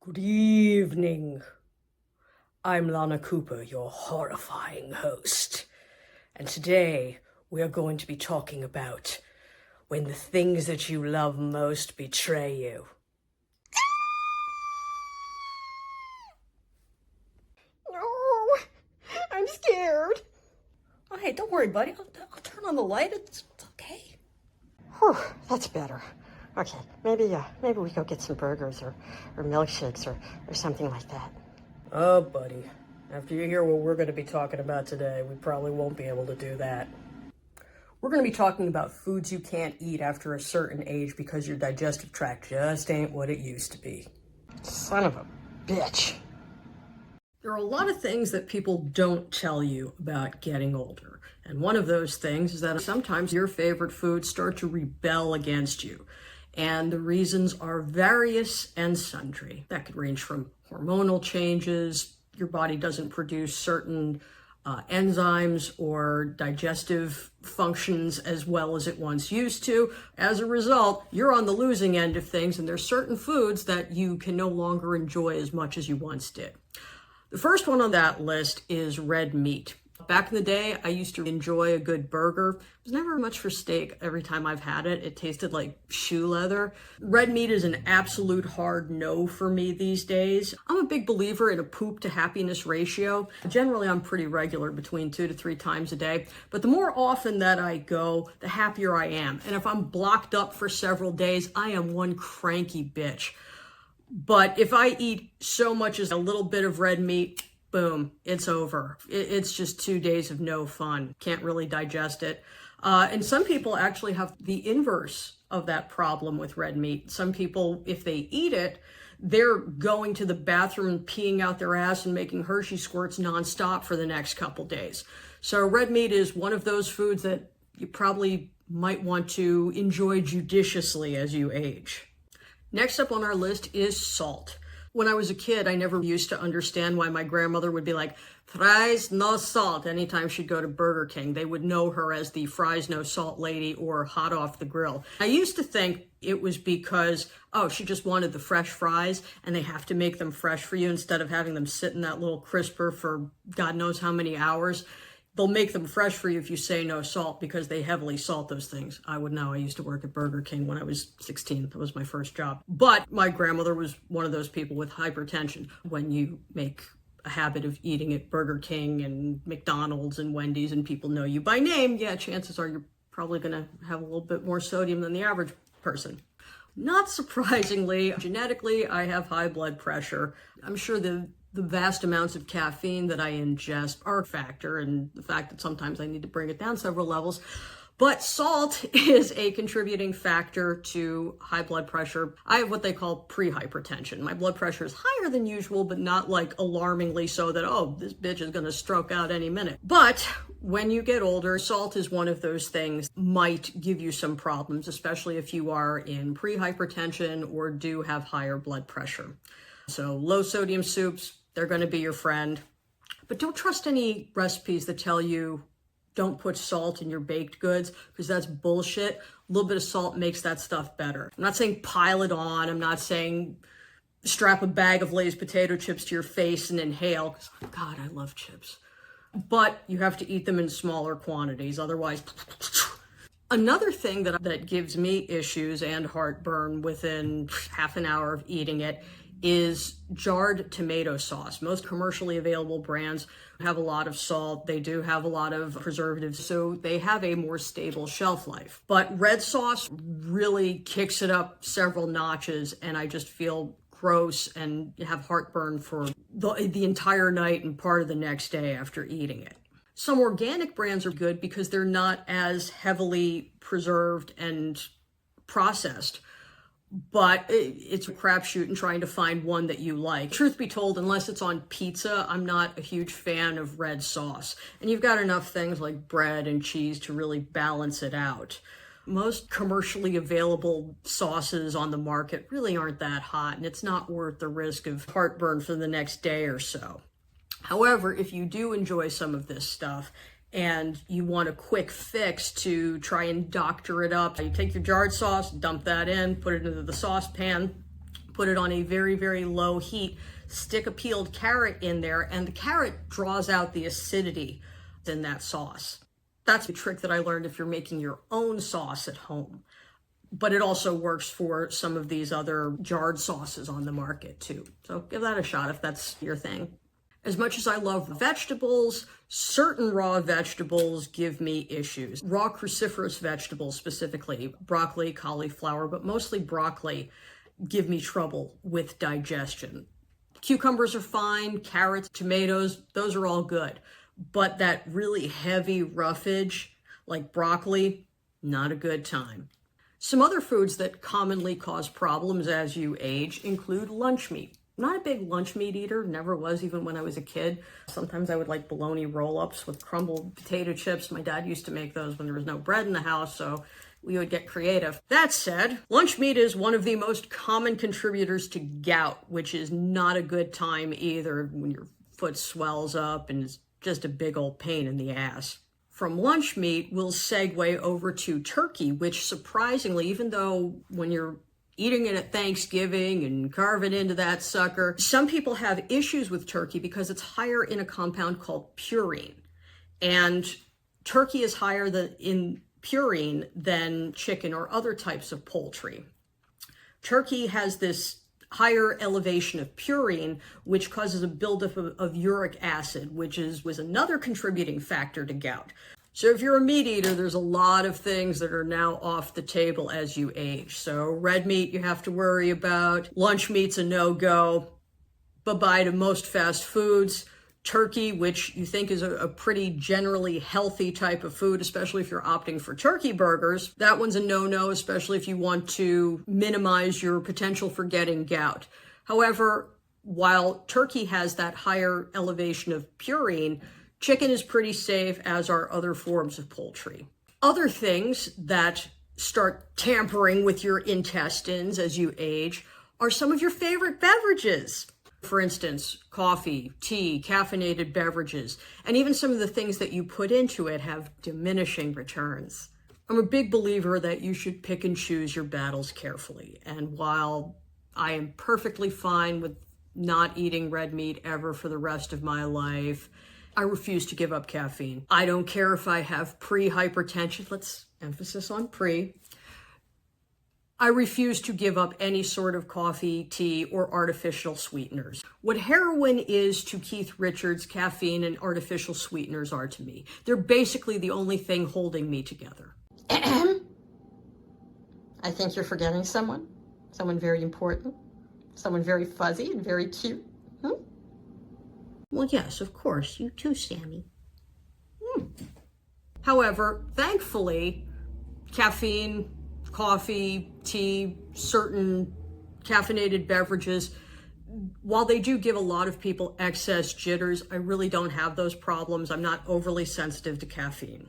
Good evening. I'm Lana Cooper, your horrifying host. And today we are going to be talking about when the things that you love most betray you. No, I'm scared. Oh, hey, don't worry, buddy. I'll turn on the light. It's okay. Whew, that's better. Okay, maybe we go get some burgers or milkshakes or something like that. Oh, buddy. After you hear what we're going to be talking about today, we probably won't be able to do that. We're going to be talking about foods you can't eat after a certain age because your digestive tract just ain't what it used to be. Son of a bitch. There are a lot of things that people don't tell you about getting older. And one of those things is that sometimes your favorite foods start to rebel against you. And the reasons are various and sundry. That could range from hormonal changes, your body doesn't produce certain enzymes or digestive functions as well as it once used to. As a result, you're on the losing end of things, and there's certain foods that you can no longer enjoy as much as you once did. The first one on that list is red meat. Back in the day, I used to enjoy a good burger. It was never much for steak. Every time I've had it, it tasted like shoe leather. Red meat is an absolute hard no for me these days. I'm a big believer in a poop to happiness ratio. Generally, I'm pretty regular, between 2 to 3 times a day. But the more often that I go, the happier I am. And if I'm blocked up for several days, I am one cranky bitch. But if I eat so much as a little bit of red meat, boom, it's over. It's just 2 days of no fun. Can't really digest it. And some people actually have the inverse of that problem with red meat. Some people, if they eat it, they're going to the bathroom and peeing out their ass and making Hershey squirts nonstop for the next couple days. So red meat is one of those foods that you probably might want to enjoy judiciously as you age. Next up on our list is salt. When I was a kid, I never used to understand why my grandmother would be like, fries, no salt, anytime she'd go to Burger King. They would know her as the fries, no salt lady or hot off the grill. I used to think it was because, she just wanted the fresh fries and they have to make them fresh for you instead of having them sit in that little crisper for God knows how many hours. They'll make them fresh for you if you say no salt because they heavily salt those things. I would know. I used to work at Burger King when I was 16. That was my first job. But my grandmother was one of those people with hypertension. When you make a habit of eating at Burger King and McDonald's and Wendy's and people know you by name, chances are you're probably going to have a little bit more sodium than the average person. Not surprisingly, genetically, I have high blood pressure. I'm sure the vast amounts of caffeine that I ingest are a factor, and the fact that sometimes I need to bring it down several levels. But salt is a contributing factor to high blood pressure. I have what they call pre-hypertension. My blood pressure is higher than usual, but not like alarmingly so that, this bitch is going to stroke out any minute. But when you get older, salt is one of those things might give you some problems, especially if you are in pre-hypertension or do have higher blood pressure. So low sodium soups, they're going to be your friend. But don't trust any recipes that tell you don't put salt in your baked goods, because that's bullshit. A little bit of salt makes that stuff better. I'm not saying pile it on. I'm not saying strap a bag of Lay's potato chips to your face and inhale, because God, I love chips. But you have to eat them in smaller quantities. Otherwise, another thing that gives me issues and heartburn within half an hour of eating it is jarred tomato sauce. Most commercially available brands have a lot of salt. They do have a lot of preservatives, so they have a more stable shelf life. But red sauce really kicks it up several notches, and I just feel gross and have heartburn for the entire night and part of the next day after eating it. Some organic brands are good because they're not as heavily preserved and processed. But it's a crapshoot in trying to find one that you like. Truth be told, unless it's on pizza, I'm not a huge fan of red sauce. And you've got enough things like bread and cheese to really balance it out. Most commercially available sauces on the market really aren't that hot, and it's not worth the risk of heartburn for the next day or so. However, if you do enjoy some of this stuff and you want a quick fix to try and doctor it up, you take your jarred sauce, dump that in, put it into the saucepan, put it on a very, very low heat, stick a peeled carrot in there, and the carrot draws out the acidity in that sauce. That's a trick that I learned if you're making your own sauce at home. But it also works for some of these other jarred sauces on the market too. So give that a shot if that's your thing. As much as I love vegetables, certain raw vegetables give me issues. Raw cruciferous vegetables specifically, broccoli, cauliflower, but mostly broccoli, give me trouble with digestion. Cucumbers are fine, carrots, tomatoes, those are all good. But that really heavy roughage, like broccoli, not a good time. Some other foods that commonly cause problems as you age include lunch meat. I'm not a big lunch meat eater, never was even when I was a kid. Sometimes I would like bologna roll-ups with crumbled potato chips. My dad used to make those when there was no bread in the house, so we would get creative. That said, lunch meat is one of the most common contributors to gout, which is not a good time either when your foot swells up and it's just a big old pain in the ass. From lunch meat, we'll segue over to turkey, which surprisingly, even though when you're eating it at Thanksgiving and carving into that sucker, some people have issues with turkey because it's higher in a compound called purine. And turkey is higher in purine than chicken or other types of poultry. Turkey has this higher elevation of purine, which causes a buildup of uric acid, which was another contributing factor to gout. So if you're a meat eater, there's a lot of things that are now off the table as you age. So red meat you have to worry about. Lunch meat's a no-go. Bye-bye to most fast foods. Turkey, which you think is a pretty generally healthy type of food, especially if you're opting for turkey burgers. That one's a no-no, especially if you want to minimize your potential for getting gout. However, while turkey has that higher elevation of purine, chicken is pretty safe, as are other forms of poultry. Other things that start tampering with your intestines as you age are some of your favorite beverages. For instance, coffee, tea, caffeinated beverages, and even some of the things that you put into it have diminishing returns. I'm a big believer that you should pick and choose your battles carefully. And while I am perfectly fine with not eating red meat ever for the rest of my life, I refuse to give up caffeine. I don't care if I have pre-hypertension, let's emphasis on pre. I refuse to give up any sort of coffee, tea, or artificial sweeteners. What heroin is to Keith Richards, caffeine and artificial sweeteners are to me. They're basically the only thing holding me together. I think you're forgetting someone very important, someone very fuzzy and very cute. Well, yes, of course. You too, Sammy. However, thankfully, caffeine, coffee, tea, certain caffeinated beverages, while they do give a lot of people excess jitters, I really don't have those problems. I'm not overly sensitive to caffeine.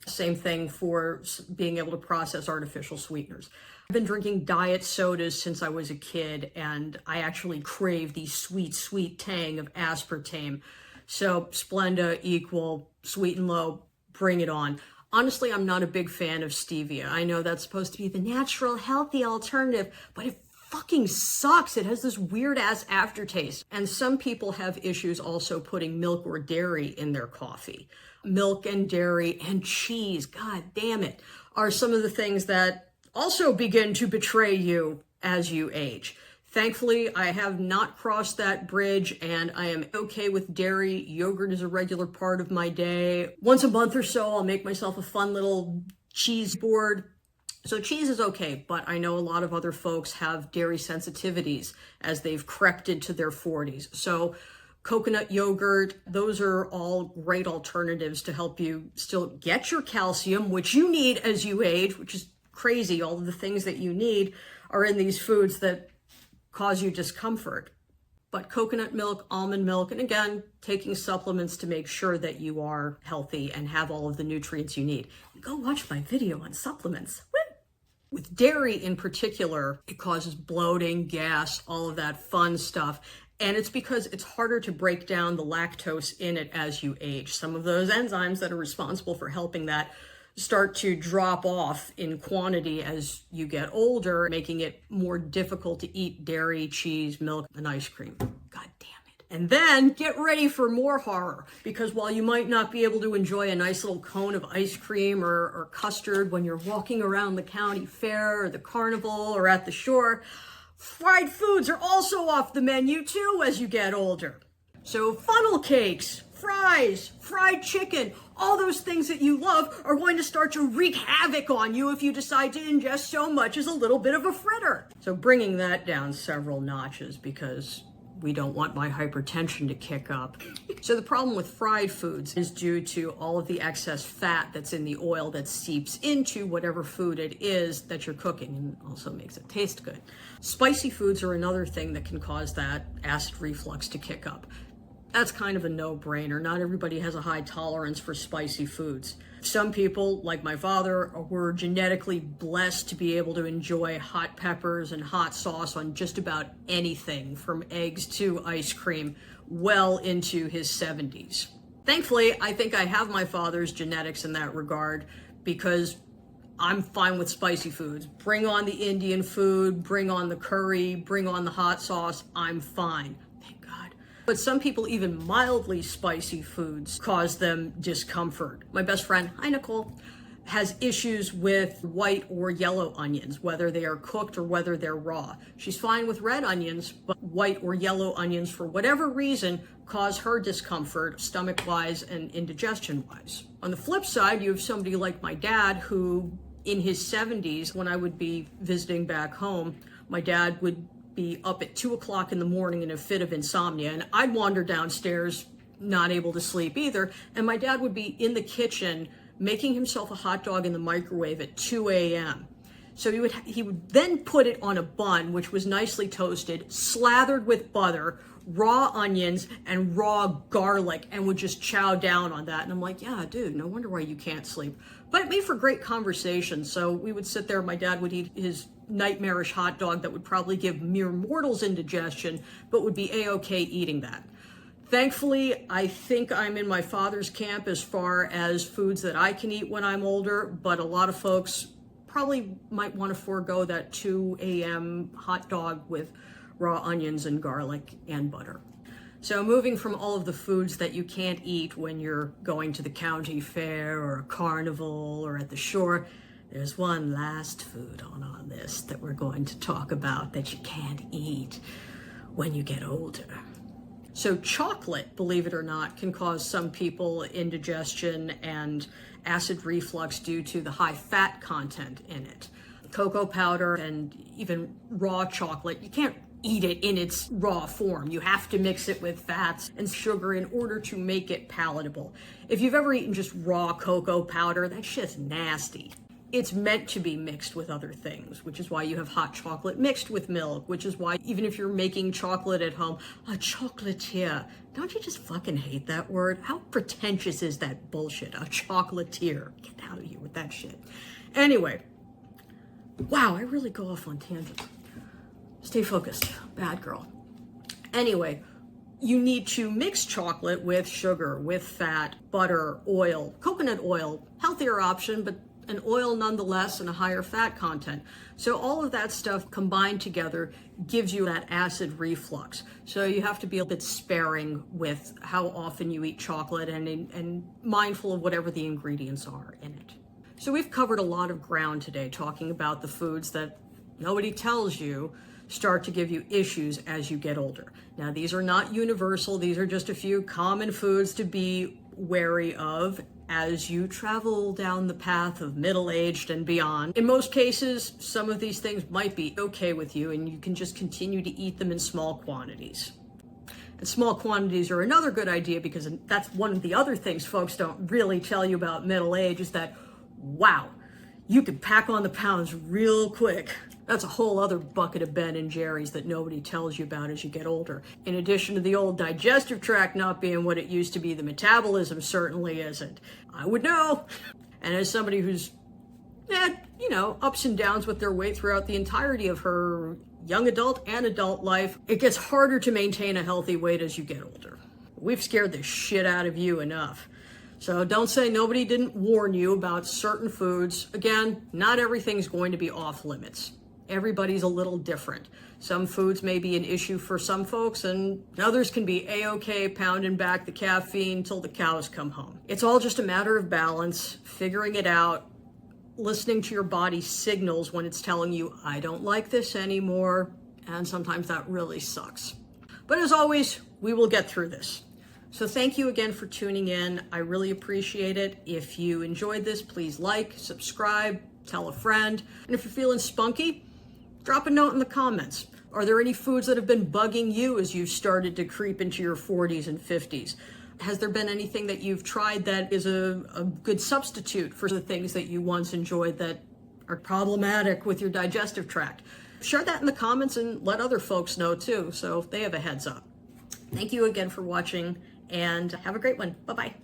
Same thing for being able to process artificial sweeteners. I've been drinking diet sodas since I was a kid, and I actually crave the sweet, sweet tang of aspartame. So Splenda, Equal, Sweet and Low, bring it on. Honestly, I'm not a big fan of stevia. I know that's supposed to be the natural, healthy alternative, but it fucking sucks. It has this weird ass aftertaste. And some people have issues also putting milk or dairy in their coffee. Milk and dairy and cheese, god damn it, are some of the things that also begin to betray you as you age. Thankfully, I have not crossed that bridge, and I am okay with dairy. Yogurt is a regular part of my day. Once a month or so, I'll make myself a fun little cheese board. So cheese is okay, but I know a lot of other folks have dairy sensitivities as they've crept into their 40s. So coconut yogurt, those are all great alternatives to help you still get your calcium, which you need as you age, which is crazy. All of the things that you need are in these foods that cause you discomfort. But coconut milk, almond milk, and again, taking supplements to make sure that you are healthy and have all of the nutrients you need. Go watch my video on supplements. Woo! With dairy in particular, it causes bloating, gas, all of that fun stuff. And it's because it's harder to break down the lactose in it as you age. Some of those enzymes that are responsible for helping that start to drop off in quantity as you get older, making it more difficult to eat dairy, cheese, milk, and ice cream. God damn it. And then get ready for more horror, because while you might not be able to enjoy a nice little cone of ice cream or custard when you're walking around the county fair or the carnival or at the shore, fried foods are also off the menu too as you get older. So funnel cakes, fries, fried chicken, all those things that you love are going to start to wreak havoc on you if you decide to ingest so much as a little bit of a fritter. So bringing that down several notches, because we don't want my hypertension to kick up. So the problem with fried foods is due to all of the excess fat that's in the oil that seeps into whatever food it is that you're cooking, and also makes it taste good. Spicy foods are another thing that can cause that acid reflux to kick up. That's kind of a no-brainer. Not everybody has a high tolerance for spicy foods. Some people, like my father, were genetically blessed to be able to enjoy hot peppers and hot sauce on just about anything, from eggs to ice cream, well into his 70s. Thankfully, I think I have my father's genetics in that regard, because I'm fine with spicy foods. Bring on the Indian food, bring on the curry, bring on the hot sauce, I'm fine. But some people, even mildly spicy foods cause them discomfort. My best friend, hi Nicole, has issues with white or yellow onions, whether they are cooked or whether they're raw. She's fine with red onions, but white or yellow onions, for whatever reason, cause her discomfort, stomach-wise and indigestion-wise. On the flip side, you have somebody like my dad, who in his 70s, when I would be visiting back home, my dad would be up at 2 o'clock in the morning in a fit of insomnia, and I'd wander downstairs not able to sleep either, and my dad would be in the kitchen making himself a hot dog in the microwave at 2 a.m. So he would then put it on a bun, which was nicely toasted, slathered with butter, raw onions, and raw garlic, and would just chow down on that. And I'm like, yeah, dude, no wonder why you can't sleep. But it made for great conversation. So we would sit there, my dad would eat his nightmarish hot dog that would probably give mere mortals indigestion, but would be a-okay eating that. Thankfully, I think I'm in my father's camp as far as foods that I can eat when I'm older, but a lot of folks probably might want to forego that 2 a.m. hot dog with raw onions and garlic and butter. So moving from all of the foods that you can't eat when you're going to the county fair or a carnival or at the shore, there's one last food on our list that we're going to talk about that you can't eat when you get older. So chocolate, believe it or not, can cause some people indigestion and acid reflux due to the high fat content in it. Cocoa powder and even raw chocolate, you can't eat it in its raw form. You have to mix it with fats and sugar in order to make it palatable. If you've ever eaten just raw cocoa powder, that shit's nasty. It's meant to be mixed with other things, which is why you have hot chocolate mixed with milk, which is why even if you're making chocolate at home, a chocolatier. Don't you just fucking hate that word? How pretentious is that bullshit? A chocolatier. Get out of here with that shit. Anyway, wow, I really go off on tangents. Stay focused, bad girl. Anyway, you need to mix chocolate with sugar, with fat, butter, oil, coconut oil, healthier option, but an oil nonetheless, and a higher fat content. So all of that stuff combined together gives you that acid reflux. So you have to be a bit sparing with how often you eat chocolate and mindful of whatever the ingredients are in it. So we've covered a lot of ground today talking about the foods that nobody tells you start to give you issues as you get older. Now, these are not universal. These are just a few common foods to be wary of as you travel down the path of middle-aged and beyond. In most cases, some of these things might be okay with you, and you can just continue to eat them in small quantities. And small quantities are another good idea, because that's one of the other things folks don't really tell you about middle age, is that, wow, you can pack on the pounds real quick. That's a whole other bucket of Ben and Jerry's that nobody tells you about as you get older. In addition to the old digestive tract not being what it used to be, the metabolism certainly isn't. I would know. And as somebody who's had, ups and downs with their weight throughout the entirety of her young adult and adult life, it gets harder to maintain a healthy weight as you get older. We've scared the shit out of you enough. So don't say nobody didn't warn you about certain foods. Again, not everything's going to be off limits. Everybody's a little different. Some foods may be an issue for some folks, and others can be a-okay pounding back the caffeine till the cows come home. It's all just a matter of balance, figuring it out, listening to your body's signals when it's telling you, I don't like this anymore, and sometimes that really sucks. But as always, we will get through this. So thank you again for tuning in. I really appreciate it. If you enjoyed this, please like, subscribe, tell a friend. And if you're feeling spunky, drop a note in the comments. Are there any foods that have been bugging you as you've started to creep into your 40s and 50s? Has there been anything that you've tried that is a good substitute for the things that you once enjoyed that are problematic with your digestive tract? Share that in the comments and let other folks know too, so they have a heads up. Thank you again for watching, and have a great one. Bye-bye.